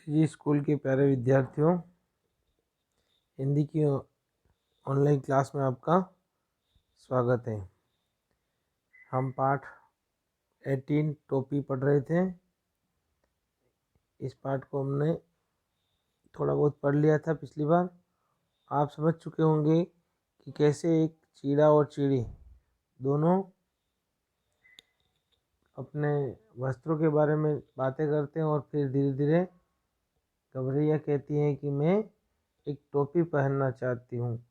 जी school के प्यारे विद्यार्थियों, हिंदी की ऑनलाइन क्लास में आपका स्वागत है। हम पाठ 18 टोपी पढ़ रहे थे। इस पाठ को हमने थोड़ा बहुत पढ़ लिया था पिछली बार। आप समझ चुके होंगे कि कैसे एक चीड़ा और चीड़ी दोनों अपने वस्त्रों के बारे में बातें करते हैं और फिर धीरे धीरे गौरैया कहती है कि मैं एक टोपी पहनना चाहती हूँ,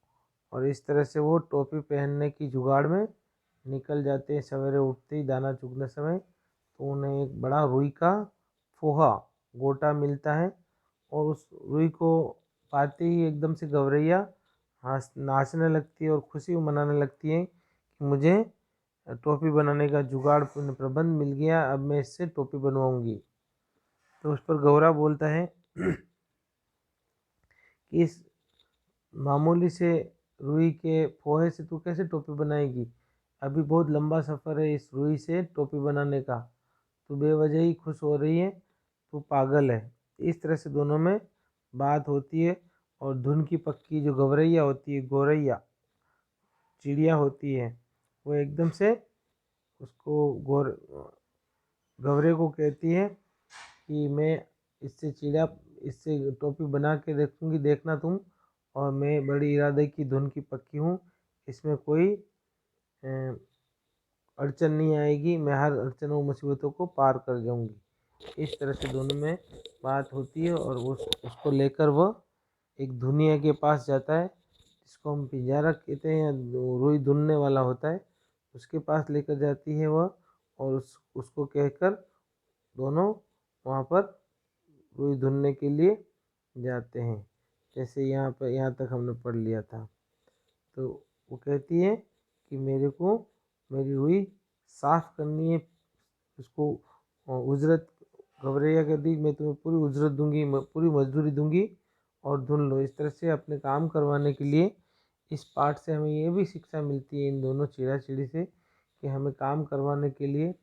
और इस तरह से वो टोपी पहनने की जुगाड़ में निकल जाते हैं। सवेरे उठते ही दाना चुगने समय तो उन्हें एक बड़ा रुई का फोहा गोटा मिलता है, और उस रुई को पाते ही एकदम से गौरैया नाचने लगती है और खुशी मनाने लगती है कि मुझे टोपी बनाने का जुगाड़ प्रबंध मिल गया, अब मैं इससे टोपी बनवाऊंगी। तो उस पर गौरा बोलता है कि इस मामूली से रुई के फोहे से तू कैसे टोपी बनाएगी? अभी बहुत लंबा सफ़र है इस रुई से टोपी बनाने का। तू बेवजह ही खुश हो रही है, तू पागल है। इस तरह से दोनों में बात होती है, और धुन की पक्की जो गौरैया होती है, गौरैया चिड़िया होती है, वो एकदम से उसको गौरे को कहती है कि मैं इससे टोपी बना के देखूंगी, देखना तुम। और मैं बड़ी इरादे की धुन की पक्की हूँ, इसमें कोई अड़चन नहीं आएगी, मैं हर अड़चनों मुसीबतों को पार कर जाऊंगी। इस तरह से दोनों में बात होती है, और उसको लेकर वह एक धुनिया के पास जाता है, जिसको हम पिंजारा कहते हैं या रुई धुनने वाला होता है। उसके पास लेकर जाती है वह, और उसको कहकर दोनों वहाँ पर रुई धुनने के लिए जाते हैं। जैसे यहाँ तक हमने पढ़ लिया था। तो वो कहती है कि मेरे को मेरी रुई साफ करनी है, उसको उजरत गौरैया कहती मैं तुम्हें पूरी उजरत दूंगी, पूरी मजदूरी दूंगी और धुन लो। इस तरह से अपने काम करवाने के लिए इस पाठ से हमें ये भी शिक्षा मिलती है इन दोनों चीड़ा चिड़ी से, कि हमें काम करवाने के लिए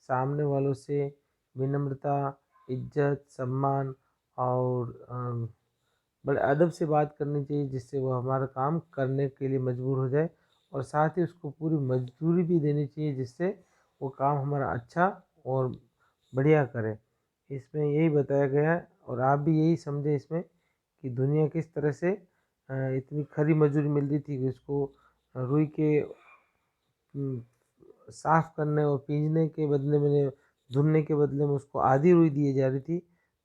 सामने वालों से विनम्रता, इज्जत, सम्मान और बड़े अदब से बात करनी चाहिए, जिससे वो हमारा काम करने के लिए मजबूर हो जाए, और साथ ही उसको पूरी मजदूरी भी देनी चाहिए, जिससे वो काम हमारा अच्छा और बढ़िया करे। इसमें यही बताया गया है, और आप भी यही समझे इसमें कि दुनिया किस तरह से इतनी खरी मजदूरी मिल रही थी कि उसको रुई के साफ करने और पींजने के बदले में, धुलने के बदले में उसको आधी रुई दी जा रही थी।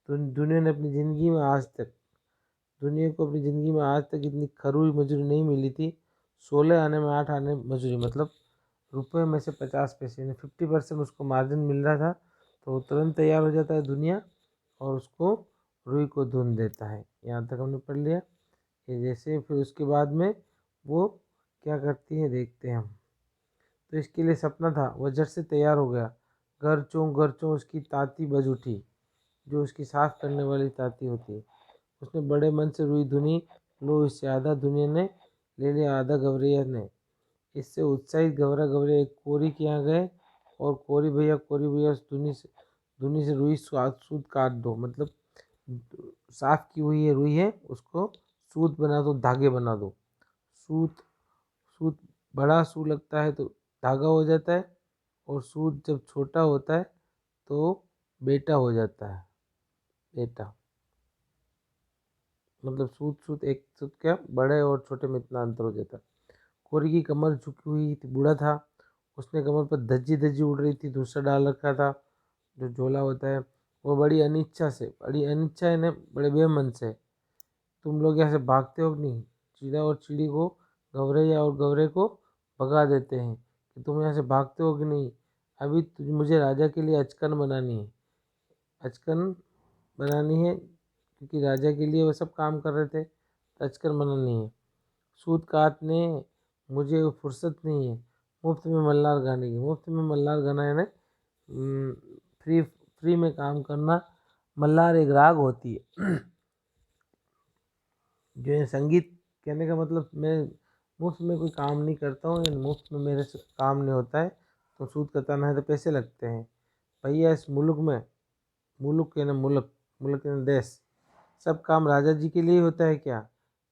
तो दुनिया ने अपनी ज़िंदगी में दुनिया को अपनी ज़िंदगी में आज तक इतनी खरी मजदूरी नहीं मिली थी। 16 आने में 8 आने मजदूरी, मतलब रुपए में से 50 पैसे, यानी 50% उसको मार्जिन मिल रहा था। तो वो तुरंत तैयार हो जाता है दुनिया, और उसको रुई को धुन देता है। यहाँ तक हमने पढ़ लिया। ये जैसे फिर उसके बाद में वो क्या करती है देखते हैं हम। तो इसके लिए सपना था, वह झट से तैयार हो गया। घर चों उसकी ताती बज उठी, जो उसकी साफ करने वाली ताती होती है। उसने बड़े मन से रुई धुनी, लो इससे आधा दुनिया ने ले लिया, आधा गौरैया ने। इससे उत्साहित गौरैया एक कोरी के यहाँ गए, और कोरी भैया उस धुनी से रुई सूत काट दो, मतलब साफ की हुई है रुई है, उसको सूत बना दो, धागे बना दो। सूत सूत बड़ा सू लगता है तो धागा हो जाता है, और सूत जब छोटा होता है तो बेटा हो जाता है। बेटा मतलब सूत एक सूत क्या, बड़े और छोटे में इतना अंतर हो जाता है। कोरी की कमर झुकी हुई थी, बूढ़ा था। उसने कमर पर धज्जी धज्जी उड़ रही थी, दूसरा डाल रखा था जो झोला होता है। वो बड़ी अनिच्छा है ना, बड़े बेमन से। तुम लोग यहाँ से भागते हो कि नहीं? चीड़ा और चिड़ी को, गौरैया और गौरे को भगा देते हैं कि तुम यहाँ से भागते हो कि नहीं। अभी मुझे राजा के लिए अचकन बनानी है, अचकन बनानी है, क्योंकि राजा के लिए वो सब काम कर रहे थे, तो अचकन बनानी है। सूत काटने मुझे फुर्सत नहीं है, मुफ्त में मल्लार गाने की। मुफ्त में मल्लार गाना है ना, फ्री में काम करना। मल्लार एक राग होती है जो है संगीत। कहने का मतलब मैं मुफ्त में कोई काम नहीं करता हूँ, मुफ्त में मेरे से काम नहीं होता है। तो सूत कताना है तो पैसे लगते हैं भैया। इस मुल्क में, मुल्क के ना मुल्क, मुल्क के ना देश, सब काम राजा जी के लिए होता है क्या?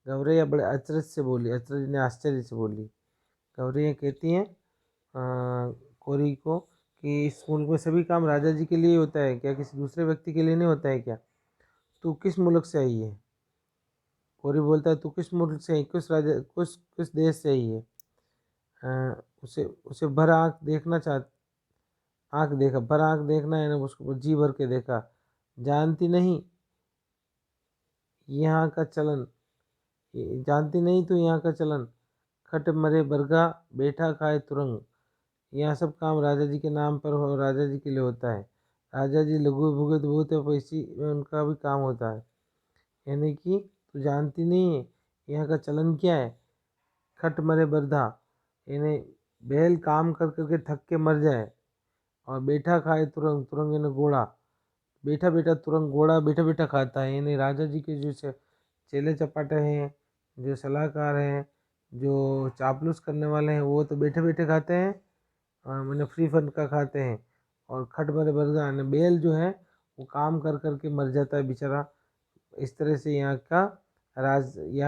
गौरैया बड़े अचरज से बोली, अचरज ने आश्चर्य से बोली। गौरैया कहती हैं कोरी को कि इस मुल्क में सभी काम राजा जी के लिए होता है क्या, किसी दूसरे व्यक्ति के लिए नहीं होता है क्या? तू किस मुल्क से आई है? कोरी बोलता है, तू किस मुल्क से आई, किस देश से आई है? उसे उसे भर आँख देखना चाह आँख देखा, भर आँख देखना है ना, उसको जी भर के देखा। जानती नहीं यहाँ का चलन, जानती नहीं तो यहाँ का चलन, खट मरे बरगा बैठा खाए तुरंग। यहाँ सब काम राजा जी के नाम पर हो, राजा जी के लिए होता है। राजा जी लघु भुगत बहुत है, पर इसी में उनका भी काम होता है। यानी कि तू जानती नहीं है यहाँ का चलन क्या है? खट मरे बरधा, यानी बैल काम कर करके थक के मर जाए, और बैठा खाए तुरंग, तुरंग यानी घोड़ा, बैठा बैठा तुरंग घोड़ा बैठा बैठा खाता है। यानी राजा जी के जो चेले चपाटे हैं, जो सलाहकार हैं, जो चापलूस करने वाले हैं, वो तो बैठे बैठे खाते हैं, मैंने फ्री फंड का खाते हैं। और खट मरे बरधा यानी बैल जो है वो काम कर करके मर जाता है बेचारा। इस तरह से यहाँ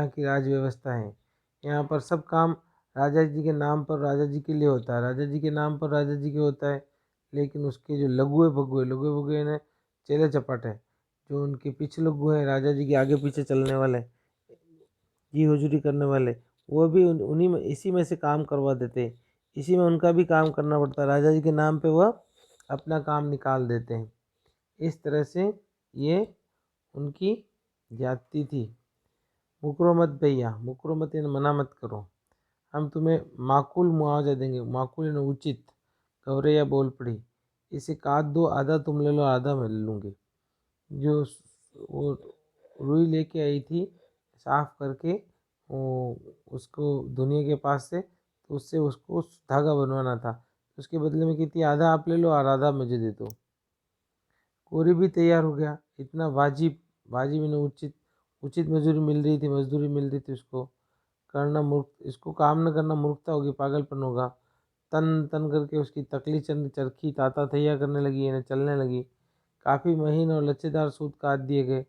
की राज व्यवस्था है। यहाँ पर सब काम राजा जी के नाम पर राजा जी के लिए होता है, राजा जी के नाम पर राजा जी के होता है। लेकिन उसके जो लघुए भगुए ने चेले चपाट है, जो उनके पीछे लघु हैं, राजा जी के आगे पीछे चलने वाले, जी हुजूरी करने वाले, वो भी उन्हीं में इसी में से काम करवा देते हैं। इसी में उनका भी काम करना पड़ता है, राजा जी के नाम पे वह अपना काम निकाल देते हैं। इस तरह से ये उनकी जाति थी। मुकरो मत भैया, मुकरो मत यानी मना मत करो, हम तुम्हें माकूल मुआवजा देंगे। माकूल यानी उचित। गौरैया बोल पड़ी, इसे काट दो, आधा तुम ले लो, आधा मैं ले लूँगी। जो वो रुई लेके आई थी साफ करके, वो उसको दुनिया के पास से, तो उससे उसको धागा बनवाना था। उसके बदले में कहती आधा आप ले लो और आधा मुझे दे दो। कोरी भी तैयार हो गया। इतना वाजिब, वाजिब इन्हें उचित, उचित मजदूरी मिल रही थी उसको। करना मूर्ख, इसको काम न करना मूर्खता होगी, पागलपन होगा। तन तन करके उसकी तकली चंद चरखी ताता तैयार करने लगी, यानी चलने लगी। काफ़ी महीन और लच्छेदार सूत काट दिए गए।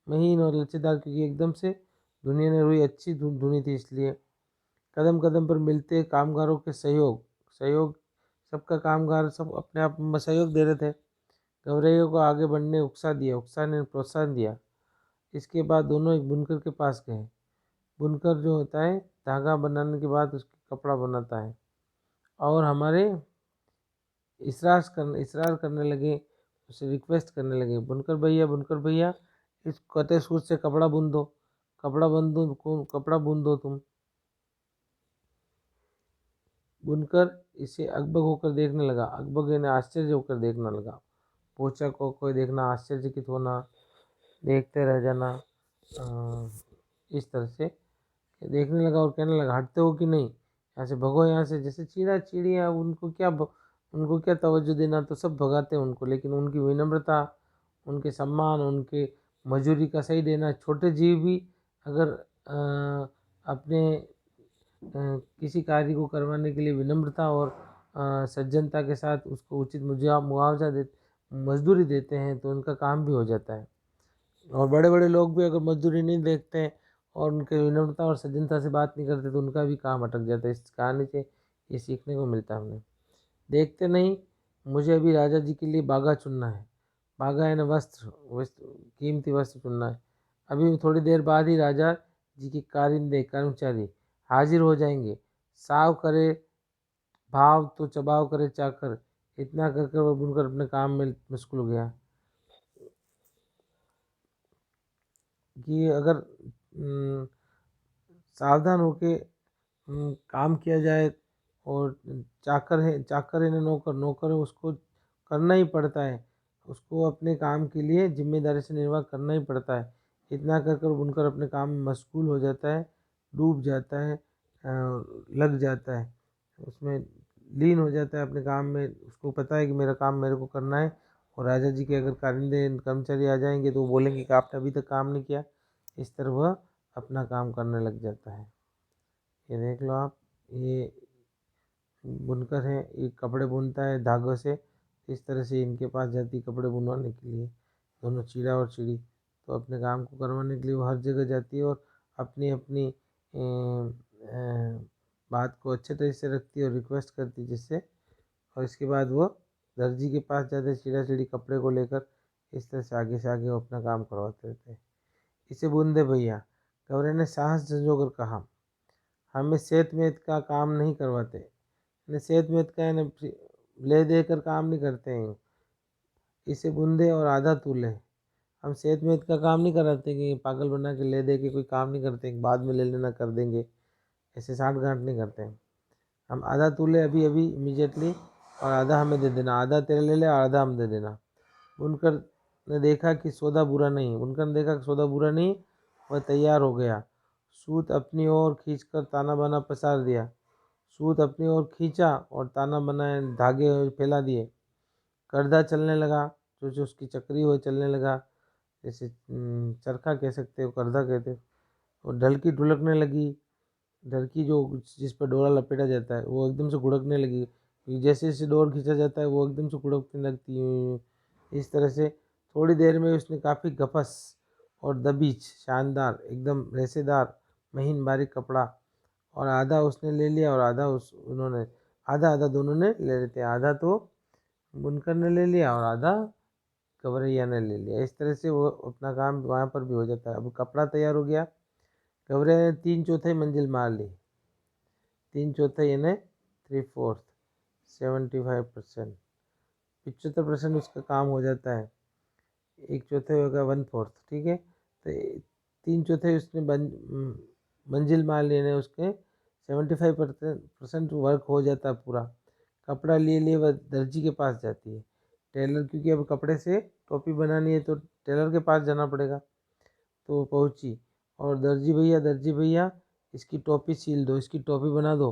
महीन और लच्छेदार क्योंकि एकदम से दुनिया ने रुई अच्छी धुनी थी, इसलिए। कदम कदम पर मिलते कामगारों के सहयोग, सहयोग सबका कामगार सब अपने आप में सहयोग दे रहे थे। गौरैया को आगे बढ़ने उकसाने प्रोत्साहन दिया। इसके बाद दोनों एक बुनकर के पास गए। बुनकर जो होता है, धागा बनाने के बाद उसकी कपड़ा बनाता है। और हमारे इसरार करने लगे, उसे रिक्वेस्ट करने लगे, बुनकर भैया इस कटे सूत से कपड़ा बुन दो, कपड़ा बुन दो तुम। बुनकर इसे अकबक होकर देखने लगा। अकबक यानी आश्चर्य होकर देखने लगा। पोचा को कोई देखना, आश्चर्यचकित होना, देखते रह जाना, इस तरह से देखने लगा और कहने लगा, हटते हो कि नहीं, यहाँ से भगो, यहाँ से। जैसे चिड़िया, उनको क्या तवज्जो देना, तो सब भगाते हैं उनको। लेकिन उनकी विनम्रता, उनके सम्मान, उनके मजूरी का सही देना, छोटे जीव भी अगर अपने किसी कार्य को करवाने के लिए विनम्रता और सज्जनता के साथ उसको उचित मुआवजा दे, मजदूरी देते हैं, तो उनका काम भी हो जाता है। और बड़े बड़े लोग भी अगर मजदूरी नहीं देखते हैं और उनके विनम्रता और सज्जनता से बात नहीं करते, तो उनका भी काम अटक जाता है। इस कहानी से ये सीखने को मिलता है हमें। देखते नहीं, मुझे अभी राजा जी के लिए बागा चुनना है। बागा है ना वस्त्र, कीमती वस्त्र चुनना है। अभी थोड़ी देर बाद ही राजा जी के कारिंदे, कर्मचारी हाजिर हो जाएंगे। साव करे भाव तो चबाव करे चाकर। इतना करके वो बुनकर अपने काम में मशगूल हो गया कि अगर सावधान होके काम किया जाए, और चाकर है ना नौकर, नौकर है, उसको करना ही पड़ता है, उसको अपने काम के लिए जिम्मेदारी से निर्वाह करना ही पड़ता है। इतना कर कर बुनकर अपने काम में मशगूल हो जाता है, डूब जाता है, लग जाता है, उसमें लीन हो जाता है अपने काम में। उसको पता है कि मेरा काम मेरे को करना है, और राजा जी के अगर कारिंदे कर्मचारी आ जाएंगे तो वो बोलेंगे कि आपने अभी तक काम नहीं किया। इस तरह वह अपना काम करने लग जाता है। ये देख लो आप, ये बुनकर है, ये कपड़े बुनता है धागों से। इस तरह से इनके पास जाती कपड़े बुनवाने के लिए, दोनों चीड़ा और चिड़ी। तो अपने काम को करवाने के लिए वो हर जगह जाती है और अपनी अपनी बात को अच्छे तरीके से रखती है और रिक्वेस्ट करती है जिससे, और इसके बाद वो दर्जी के पास जाते चिड़ा चिड़ी कपड़े को लेकर। इस तरह से आगे वो अपना काम करवाते रहते हैं। इसे बूंदे भैया, गौरे ने साहस झंझोकर कहा, हमें सेत मेत का काम नहीं करवाते। सेत मेत का ले देकर काम नहीं करते हैं। इसे बूंदे और आधा तू ले। हम सेत मेत का काम नहीं कराते कि पागल बना के ले दे के कोई काम नहीं करते, बाद में ले लेना कर देंगे, ऐसे साठ गांठ नहीं करते हैं। हम आधा तू ले अभी अभी इमीडिएटली, और आधा हमें दे देना, आधा तेरे ले ले और आधा हम दे देना। बुनकर ने देखा कि सौदा बुरा नहीं, बुनकर ने देखा कि सौदा बुरा नहीं, वह तैयार हो गया। सूत अपनी ओर खींचकर ताना बाना पसार दिया। सूत अपनी ओर खींचा और ताना बनाए धागे फैला दिए। करदा चलने लगा, जो जो उसकी चक्री हो चलने लगा, जैसे चरखा कह सकते हो, करदा कहते हो। और ढलकी ढुलकने लगी। ढलकी जो जिस पर डोरा लपेटा जाता है वो एकदम से गुड़कने लगी। जैसे जैसे डोर खींचा जाता है वो एकदम से गुड़कने लगती है। इस तरह से थोड़ी देर में उसने काफ़ी गफस और दबीच शानदार एकदम रेसेदार महीन बारीक कपड़ा, और आधा उसने ले लिया और आधा उन्होंने, आधा आधा दोनों ने ले लेते हैं। आधा तो बुनकर ने ले लिया और आधा कवरैया ने ले लिया। इस तरह से वो अपना काम वहाँ पर भी हो जाता है। अब कपड़ा तैयार हो गया। कवरैया ने 3/4 मंजिल मार ली। 3/4 यानी 3/4, 75%, 75% उसका काम हो जाता है। 1/4 होगा 1/4, ठीक है। तो 3/4 उसने मंजिल मार लेने, उसके 75% वर्क हो जाता है पूरा। कपड़ा लिए लिए वह दर्जी के पास जाती है। टेलर, क्योंकि अब कपड़े से टोपी बनानी है तो टेलर के पास जाना पड़ेगा। तो वो पहुँची और दर्जी भैया इसकी टोपी सील दो, इसकी टोपी बना दो।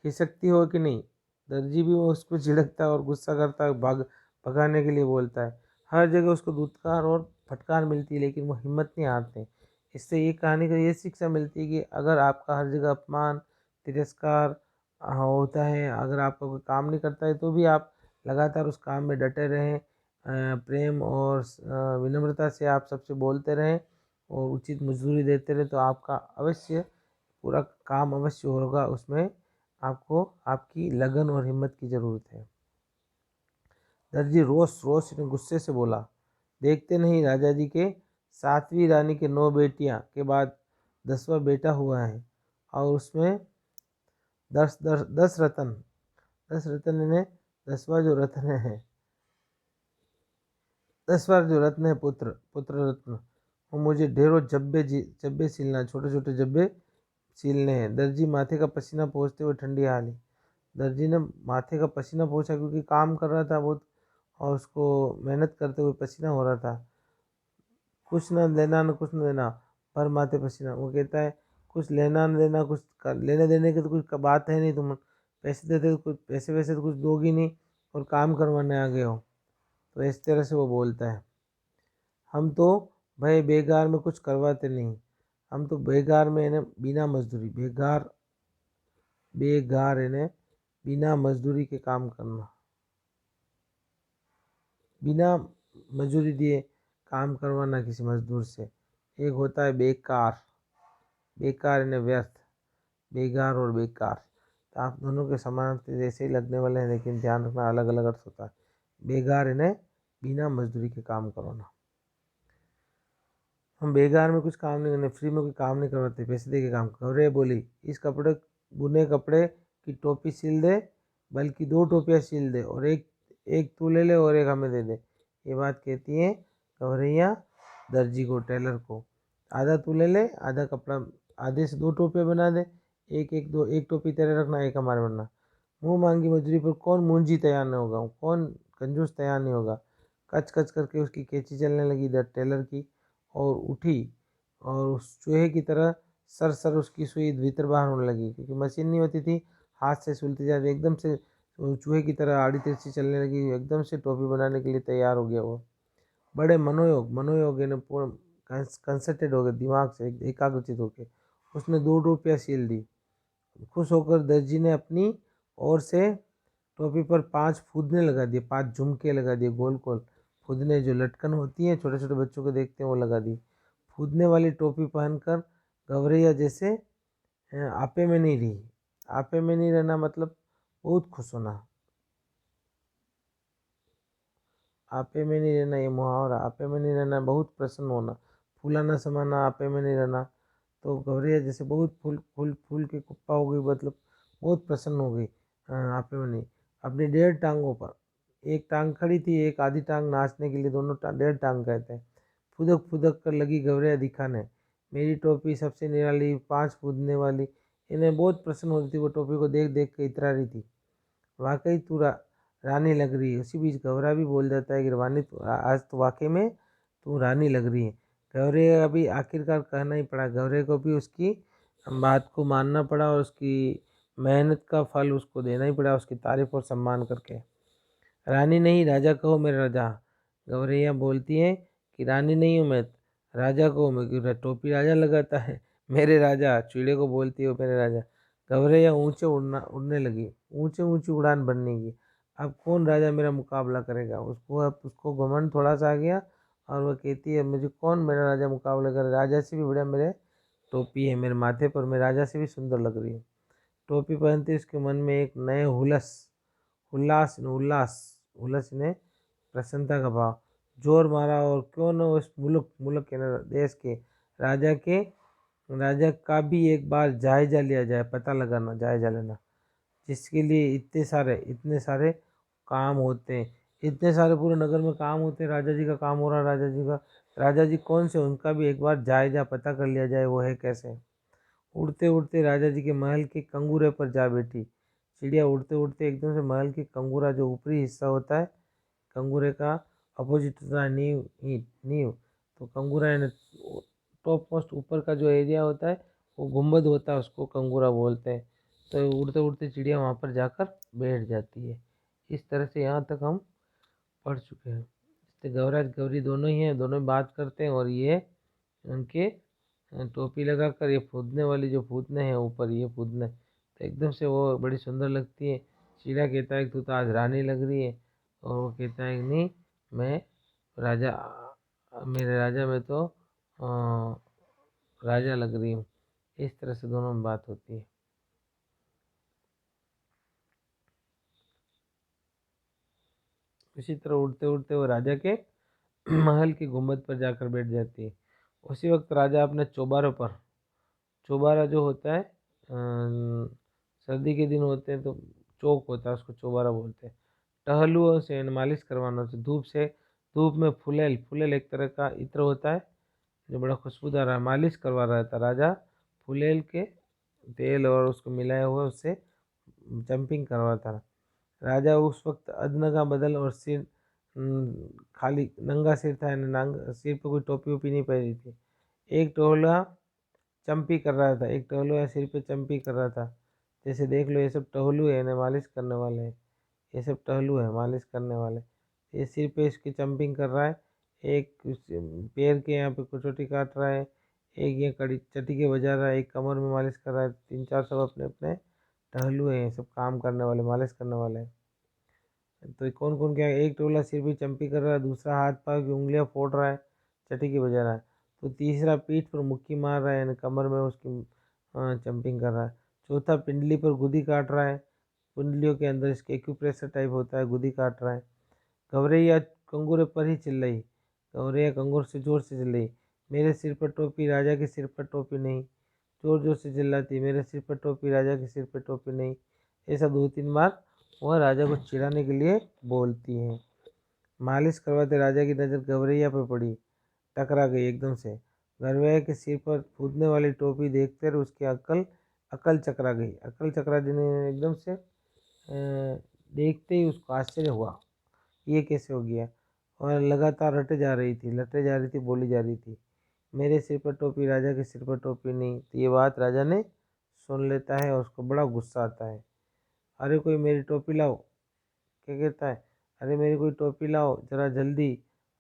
खिसकती हो कि नहीं। दर्जी भी वो उसको झिड़कता और गुस्सा करता, भगाने के लिए बोलता है। हर जगह उसको धुतकार और फटकार मिलती है, लेकिन वो हिम्मत नहीं हारते। इससे ये कहानी को ये शिक्षा मिलती है कि अगर आपका हर जगह अपमान तिरस्कार होता है, अगर आपका कोई काम नहीं करता है, तो भी आप लगातार उस काम में डटे रहें, प्रेम और विनम्रता से आप सबसे बोलते रहें और उचित मजदूरी देते रहें, तो आपका अवश्य पूरा काम अवश्य होगा। उसमें आपको आपकी लगन और हिम्मत की ज़रूरत है। दर्जी रोष ने गुस्से से बोला, देखते नहीं राजा जी के 7वीं रानी के 9 बेटियां के बाद 10वां बेटा हुआ है, और उसमें 10 रतन, 10 रतन इन्हें 10वां जो रत्न है, 10वां जो रत्न है पुत्र रत्न, वो मुझे ढेरों जब्बे सीलना, छोटे छोटे जब्बे सीलने हैं। दर्जी माथे का पसीना पोंछते हुए ठंडी हाली। दर्जी ने माथे का पसीना पोंछा क्योंकि काम कर रहा था बहुत, और उसको मेहनत करते हुए पसीना हो रहा था। कुछ न लेना न कुछ न देना, पर माथे पसीना। वो कहता है कुछ लेना न देना, कुछ लेने देने की तो कुछ बात है नहीं, तुम पैसे देते तो कुछ पैसे वैसे तो कुछ दोगी नहीं, और काम करवाने आ गए हो। तो इस तरह से वो बोलता है। हम तो भाई बेगार में कुछ करवाते नहीं, हम तो बेगार में इन्हें बिना मजदूरी, बेगार इन्हें बिना मजदूरी के काम करना, बिना मजदूरी दिए काम करवाना किसी मजदूर से। एक होता है बेकार, बेकार इन्हें व्यर्थ, बेगार और बेकार, तो आप दोनों के समान जैसे ही लगने वाले हैं, लेकिन ध्यान रखना अलग अलग अर्थ होता है। बेगार इन्हें बिना मजदूरी के काम करवाना। हम बेगार में कुछ काम नहीं करने, फ्री में कोई काम नहीं करवाते, पैसे दे के काम। गौरव बोली, इस बुने कपड़े की टोपी सिल दे, बल्कि 2 टोपियाँ सिल दे, और एक तू ले ले और एक हमें दे दे। ये बात कहती है गौरैया दर्जी को, टेलर को। आधा तू ले ले, आधा कपड़ा, आधे से 2 टोपियाँ बना दे, एक टोपी तेरे रखना, एक हमारे बनना। मुँह मांगी मजदूरी पर कौन मुंजी तैयार नहीं होगा, कौन कंजूस तैयार नहीं होगा। कच कच करके उसकी कैंची चलने लगी टेलर की, और उठी, और उस चूहे की तरह सर उसकी सुई भीतर बाहर होने लगी, क्योंकि मशीन नहीं होती थी, हाथ से सुलती जाती, एकदम से चूहे की तरह आड़ी तिरछी चलने लगी। एकदम से टोपी बनाने के लिए तैयार हो गया वो। बड़े मनोयोग ने पूर्ण कंसंट्रेट हो गए, दिमाग से एकाग्रचित होकर उसने 2 टोपियाँ सील दी। खुश होकर दर्जी ने अपनी ओर से टोपी पर 5 फूदने लगा दिए, 5 झुमके लगा दिए गोल गोल। फूदने जो लटकन होती है छोटे छोटे बच्चों को देखते हैं वो लगा दी। फूदने वाली टोपी पहनकर गौरैया जैसे आपे में नहीं रही। आपे में नहीं रहना मतलब बहुत खुश होना। आपे में नहीं रहना ये मुहावरा, आपे में नहीं रहना बहुत प्रसन्न होना। फूलाना समाना, आपे में नहीं रहना। तो गौरैया जैसे बहुत फूल फूल फूल के कुप्पा हो गई, मतलब बहुत प्रसन्न हो गई। आपे में नहीं। अपनी 1.5 टांगों पर, एक टांग खड़ी थी, एक आधी टांग नाचने के लिए, दोनों 1.5 टांग कहते हैं। फुदक फुदक कर लगी गौरैया दिखाने, मेरी टोपी सबसे निराली, 5 फूदने वाली। इन्हें बहुत प्रसन्न होती थी, वो टोपी को देख देख के इतरा रही थी। वाकई तू रानी लग रही है। उसी बीच गौरा भी बोल जाता है कि रानी आज तो वाकई में तू रानी लग रही है। गौरे अभी आखिरकार कहना ही पड़ा, गौरे को भी उसकी बात को मानना पड़ा और उसकी मेहनत का फल उसको देना ही पड़ा, उसकी तारीफ और सम्मान करके। रानी नहीं राजा कहो मेरे राजा। गौरैया बोलती है कि रानी नहीं हूँ मैं, राजा को मैं, क्यों टोपी राजा लगाता है, मेरे राजा। चिड़े को बोलती हो मेरे राजा। गौरैया ऊंचे उड़ने लगी, ऊंचे ऊंची उड़ान भरने की। अब कौन राजा मेरा मुकाबला करेगा, उसको अब उसको घमंड थोड़ा सा आ गया और वह कहती है मुझे कौन मेरा राजा मुकाबला करे, राजा से भी बढ़िया मेरे टोपी है मेरे माथे पर, मैं राजा से भी सुंदर लग रही हूँ। टोपी पहनते उसके मन में एक नए उल्लास उल्लास ने प्रसन्नता का भाव जोर मारा। और क्यों न उस मुल्क के न देश के राजा का भी एक बार जायजा लिया जाए, पता लगाना, जायजा लेना, जिसके लिए इतने सारे काम होते हैं, इतने सारे पूरे नगर में काम होते हैं। राजा जी का काम हो रहा है, राजा जी कौन से, उनका भी एक बार जायजा पता कर लिया जाए वो है कैसे। उड़ते उड़ते राजा जी के महल के कंगूरे पर जा बैठी। चिड़िया उड़ते उड़ते एकदम से महल के कंगूरा, जो ऊपरी हिस्सा होता है, कंगूरे का अपोजिट होता है नींव, नींव। तो कंगूरा यानी टॉप मोस्ट ऊपर का जो एरिया होता है वो गुंबद होता है, उसको कंगूरा बोलते हैं। तो उड़ते उड़ते चिड़िया वहाँ पर जाकर बैठ जाती है। इस तरह से यहाँ तक हम पढ़ चुके हैं। इससे गौराज गौरी दोनों ही हैं, दोनों बात करते हैं और ये उनके टोपी लगाकर ये फूदने वाली जो फूदने हैं ऊपर, ये फूदने तो एकदम से वो बड़ी सुंदर लगती है। चिड़ा कहता है कि तू तो आज रानी लग रही है, और वो कहता है कि नहीं मैं राजा, मेरे राजा में तो राजा लग रही हूँ। इस तरह से दोनों में बात होती है। इसी तरह उड़ते उड़ते वो राजा के महल की गुंबद पर जाकर बैठ जाती है। उसी वक्त राजा अपने चौबारों पर, चौबारा जो होता है सर्दी के दिन होते हैं तो चौक होता है, उसको चौबारा बोलते हैं। टहलुओं से मालिश करवाना से, धूप में फुलेल, फुलेल एक तरह का इत्र होता है जो बड़ा खुशबूदार है, मालिश करवा रहा था राजा। फुलेल के तेल और उसको मिलाया हुआ उससे जंपिंग करवा था। राजा उस वक्त अदनगा बदल और सिर खाली नंगा सिर था, सिर पे कोई टोपी वोपी नहीं पहनी थी। एक टोला चंपी कर रहा था, एक टहलू है सिर पे चंपी कर रहा था। जैसे देख लो ये सब टहलू है ना, मालिश करने वाले हैं, ये सब टहलू है मालिश करने वाले। ये सिर पे इसकी चंपिंग कर रहा है, एक पैर के यहाँ पे कुचोटी काट रहा है, एक ये कड़ी चटीके बजा रहा है, एक कमर में मालिश कर रहा है। 3-4 सब अपने अपने टहलू हैं, सब काम करने वाले, मालिश करने वाले हैं। तो कौन कौन क्या, एक टोला सिर पे चंपी कर रहा है, दूसरा हाथ पाँव की उंगलियां फोड़ रहा है, चटीके बजा रहा है। तो तीसरा पीठ पर मुक्की मार रहा है, यानी कमर में उसकी चंपिंग कर रहा है। चौथा पिंडली पर गुदी काट रहा है, कुंडलियों के अंदर इसके एक्यूप्रेशर टाइप होता है, गुदी काट रहा है। गौरैया कंगूरे पर ही चिल्लाई, गौरैया कंगूर से जोर से चिल्लाई, मेरे सिर पर टोपी राजा के सिर पर टोपी नहीं। जोर जोर से चिल्लाती, मेरे सिर पर टोपी राजा के सिर पर टोपी नहीं। ऐसा 2-3 बार वह राजा को चिढ़ाने के लिए बोलती है। मालिश करवाते राजा की नज़र गौरैया पर पड़ी, टकरा गई एकदम से। गौरैया के सिर पर फूदने वाली टोपी देखकर उसकी अकल अकल चकरा गई। अकल चकरा देने एकदम से देखते ही उसको आश्चर्य हुआ, ये कैसे हो गया। और लगातार लटे जा रही थी, बोली जा रही थी, मेरे सिर पर टोपी राजा के सिर पर टोपी नहीं। तो ये बात राजा ने सुन लेता है और उसको बड़ा गुस्सा आता है। अरे कोई मेरी टोपी लाओ, क्या कहता है, अरे मेरी कोई टोपी लाओ जरा जल्दी।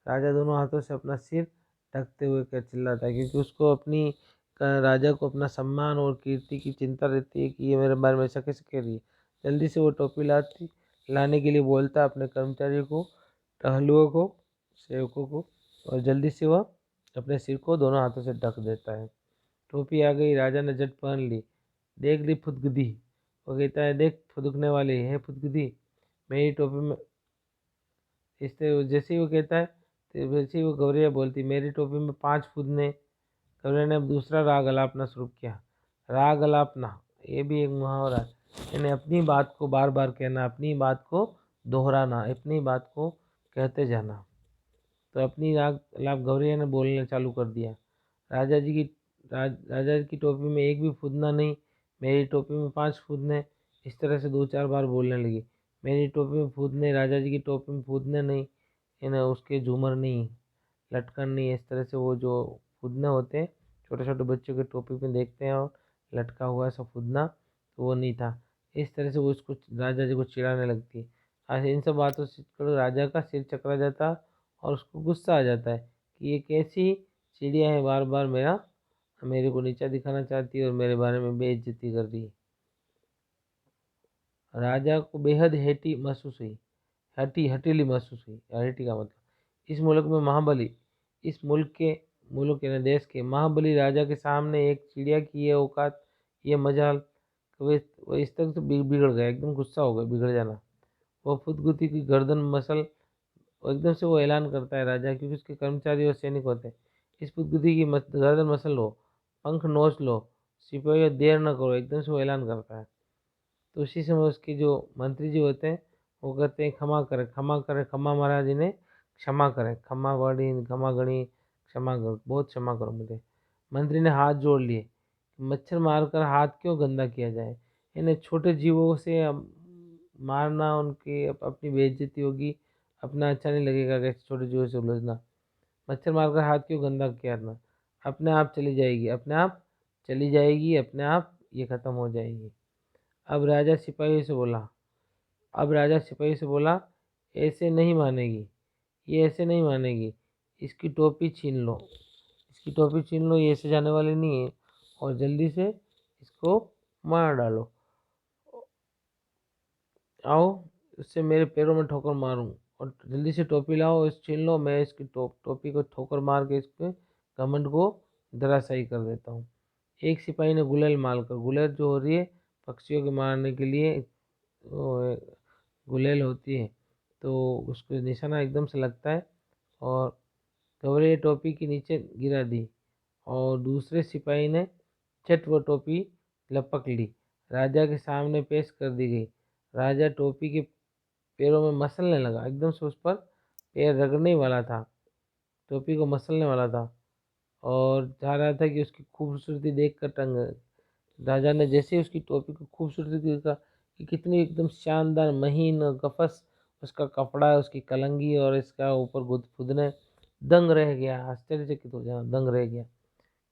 राजा दोनों हाथों से अपना सिर ढकते हुए क्या चिल्लाता है, क्योंकि उसको अपनी राजा को अपना सम्मान और कीर्ति की चिंता रहती है कि ये मेरे बारे में ऐसा कैसे कह रही है। जल्दी से वो टोपी लाने के लिए बोलता अपने कर्मचारी को, टहलुओं को सेवकों को, और जल्दी से वह अपने सिर को दोनों हाथों से ढक देता है। टोपी आ गई, राजा ने झट पहन ली। देख ली फुदगुदी, वो कहता है, देख फुदकने वाली है फुदगुदी, मेरी टोपी में। इससे जैसे ही वो कहता है तो वैसे ही वो गौरैया बोलती, मेरी टोपी में 5 फुदने। गौरैया ने अब दूसरा राग अलापना शुरू किया। राग अलापना ये भी एक मुहावरा है, यानी अपनी बात को बार बार कहना, अपनी बात को दोहराना, अपनी बात को कहते जाना। तो अपनी राग अलाप गौरैया ने बोलने चालू कर दिया। राजा की टोपी में एक भी फुदना नहीं, मेरी टोपी में 5 फुदने। इस तरह से 2-4 बार बोलने लगी। मेरी टोपी में फुदने, राजा जी की टोपी में फुदने नहीं, यानी उसके झूमर नहीं, लटकन नहीं। इस तरह से वो जो फुदने होते हैं छोटे छोटे बच्चों के टोपी में देखते हैं और लटका हुआ ऐसा फुदना, तो वो नहीं था। इस तरह से वो उसको राजा जी को चिढ़ाने लगती। आज इन सब बातों से राजा का सिर चकरा जाता और उसको गुस्सा आ जाता है कि ये कैसी चिड़िया है, बार बार मेरे को नीचा दिखाना चाहती है और मेरे बारे में बेइज्जती कर रही है। राजा को बेहद हेटी महसूस हुई, हटीली महसूस हुई। हेटी का मतलब इस मुल्क में महाबली, इस मुल्क यानी देश के महाबली राजा के सामने एक चिड़िया की ये औकात, ये मजाल, वो इस तरह से बिगड़ गया, एकदम गुस्सा हो गया, बिगड़ जाना। वो फुदगुती की गर्दन मसल, एकदम से वो ऐलान करता है राजा, क्योंकि उसके कर्मचारी और सैनिक होते हैं, इस फुदगुती की गर्दन मसल लो, पंख नोच लो, सिपाहियों देर न करो, एकदम से वो ऐलान करता है। तो उसी समय उसके जो मंत्री जी होते हैं वो कहते हैं, क्षमा करें क्षमा करें, खम्मा महाराज इन्हें क्षमा करें, खम्मा बड़ी क्षमा गणी, क्षमा करो, बहुत क्षमा करो मुझे। मंत्री ने हाथ जोड़ लिए, मच्छर मारकर हाथ क्यों गंदा किया जाए, इन्हें छोटे जीवों से मारना, उनकी अपनी बेइज्जती होगी, अपना अच्छा नहीं लगेगा कैसे छोटे जीवों से उलझना। मच्छर मारकर हाथ क्यों गंदा किया ना, अपने आप चली जाएगी, अपने आप चली जाएगी, अपने आप ये खत्म हो जाएगी। अब राजा सिपाही से बोला, ऐसे नहीं मानेगी, ये ऐसे नहीं मानेगी, इसकी टोपी छीन लो, इसकी टोपी छीन लो, ये ऐसे जाने वाली नहीं है, और जल्दी से इसको मार डालो। आओ, इससे मेरे पैरों में ठोकर मारूं, और जल्दी से टोपी लाओ, इस छीन लो, मैं इसकी टोपी को ठोकर मार के इसके घमंड को धराशायी कर देता हूँ। एक सिपाही ने गुलेल मारकर, गुलेल जो हो रही है पक्षियों के मारने के लिए गुलेल होती है, तो उसको निशाना एकदम से लगता है और गौरैया टोपी के नीचे गिरा दी, और दूसरे सिपाही ने झट वो टोपी लपक ली, राजा के सामने पेश कर दी गई। राजा टोपी के पैरों में मसलने लगा, एकदम से उस पर पैर रगड़ने वाला था, टोपी को मसलने वाला था, और चाह रहा था कि उसकी खूबसूरती देख कर टंग। राजा ने जैसे ही उसकी टोपी की खूबसूरती देखा कि कितनी एकदम शानदार महीन और गफस उसका कपड़ा है, उसकी कलंगी और इसका ऊपर फुदने, दंग रह गया, आश्चर्यचकित हो गया, दंग रह गया।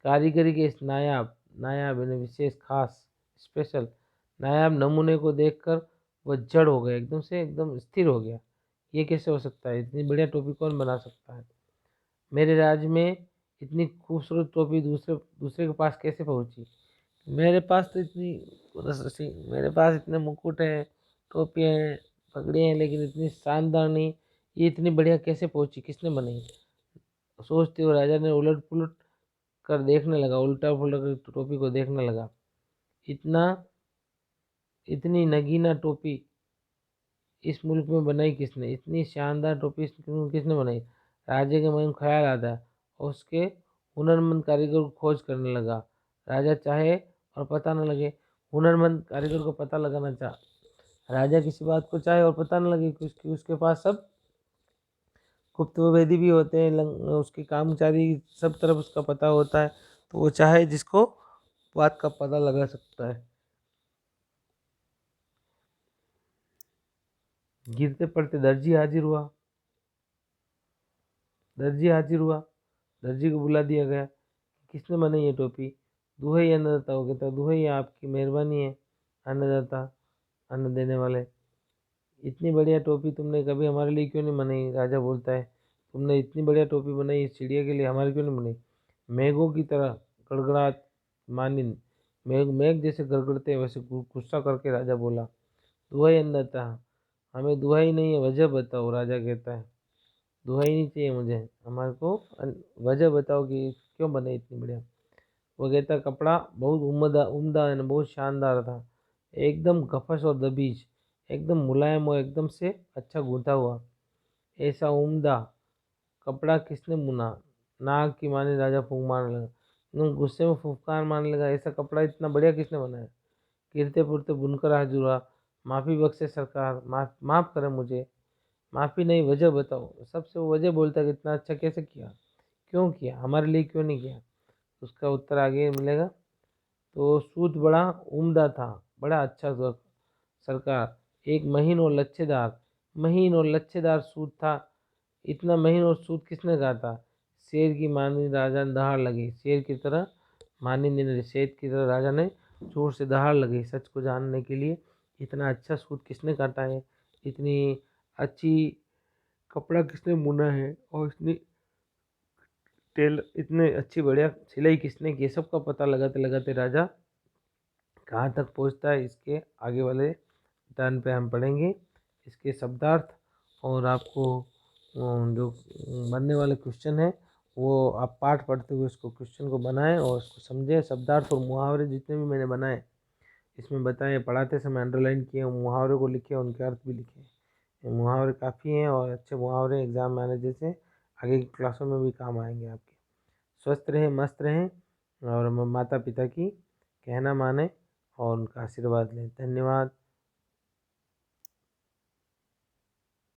कारीगरी के इस नायाब यानी विशेष, खास, स्पेशल नायाब नमूने को देखकर वह जड़ हो गया, एकदम से एकदम स्थिर हो गया। ये कैसे हो सकता है, इतनी बढ़िया टोपी कौन बना सकता है, मेरे राज्य में इतनी खूबसूरत टोपी दूसरे दूसरे के पास कैसे पहुंची। मेरे पास तो मेरे पास इतने मुकुट हैं, टोपियाँ हैं, पगड़ियाँ हैं, लेकिन इतनी शानदार नहीं, ये इतनी बढ़िया कैसे पहुंची, किसने बनाई। सोचते हुए राजा ने उलट पुलट कर देखने लगा, उल्टा पुलट कर टोपी को देखने लगा। इतना इतनी नगीना टोपी इस मुल्क में बनाई किसने, इतनी शानदार टोपी किसने बनाई। राजा के मन में ख्याल आता है और उसके हुनरमंद कारीगर को खोज करने लगा। राजा चाहे और पता न लगे, हुनरमंद कारीगर को पता लगाना चाह। राजा किसी बात को चाहे और पता न लगे कि उसके पास सब गुप्तवेदी भी होते हैं, उसकी कामचारी सब तरफ उसका पता होता है, तो वो चाहे जिसको बात का पता लगा सकता है। गिरते पड़ते दर्जी हाजिर हुआ, दर्जी को बुला दिया गया, किसने बनाई ये टोपी। दुहई अन्नदाता, हो कहता दुहई आपकी मेहरबानी है अन्नदाता, अन्न देने वाले, इतनी बढ़िया टोपी तुमने कभी हमारे लिए क्यों नहीं बनाई। राजा बोलता है, तुमने इतनी बढ़िया टोपी बनाई इस चिड़िया के लिए, हमारे क्यों नहीं बनाई। मेघों की तरह गड़गड़ाहट मानिन, मेघ जैसे गड़गड़ते हैं वैसे गुस्सा करके राजा बोला, दुहाई अन्नदाता, हमें दुहाई नहीं है, वजह बताओ। राजा कहता है, दुआ ही नहीं चाहिए मुझे, हमारे को वजह बताओ कि क्यों बने इतनी बढ़िया। वो कहता कपड़ा बहुत उम्दा उम्दा है ना, बहुत शानदार था, एकदम गफस और दबीज, एकदम मुलायम और एकदम से अच्छा गूंथा हुआ। ऐसा उम्दा कपड़ा किसने बुना? नाक की माने राजा फूंक मारने लगा, एकदम गुस्से में फुफकार मारने लगा, ऐसा कपड़ा इतना बढ़िया किसने बनाया? गिरते पुरते बुनकर हाजिर हुआ, माफ़ी बख्शे सरकार, माफ़ करें मुझे। माफ़ी नहीं, वजह बताओ। सबसे वो वजह बोलता है कि इतना अच्छा कैसे किया, क्यों किया, हमारे लिए क्यों नहीं किया? उसका उत्तर आगे मिलेगा। तो सूत बड़ा उम्दा था, बड़ा अच्छा था सरकार, एक महीन और लच्छेदार सूत था। इतना महीन और सूत किसने कहा था? शेर की मानी राजा ने दहाड़ लगी, शेर की तरह मानी नहीं, शेर की तरह राजा ने जोर से दहाड़ लगी सच को जानने के लिए, इतना अच्छा सूत किसने काटा है, इतनी अच्छी कपड़ा किसने बुना है, और इतनी इतने अच्छी बढ़िया सिलाई किसने की, सबका पता लगाते लगाते राजा कहाँ तक पहुँचता है, इसके आगे वाले टर्न पे हम पढ़ेंगे इसके शब्दार्थ। और आपको जो बनने वाले क्वेश्चन है वो आप पाठ पढ़ते हुए उसको क्वेश्चन को बनाएं और उसको समझें। शब्दार्थ और मुहावरे जितने भी मैंने बनाए इसमें बताए, पढ़ाते समय अंडरलाइन किए, मुहावरे को लिखे, उनके अर्थ भी लिखे। मुहावरे काफ़ी हैं और अच्छे मुहावरे एग्जाम में आने जैसे आगे की क्लासों में भी काम आएंगे आपके। स्वस्थ रहें, मस्त रहें और माता पिता की कहना माने और उनका आशीर्वाद लें। धन्यवाद।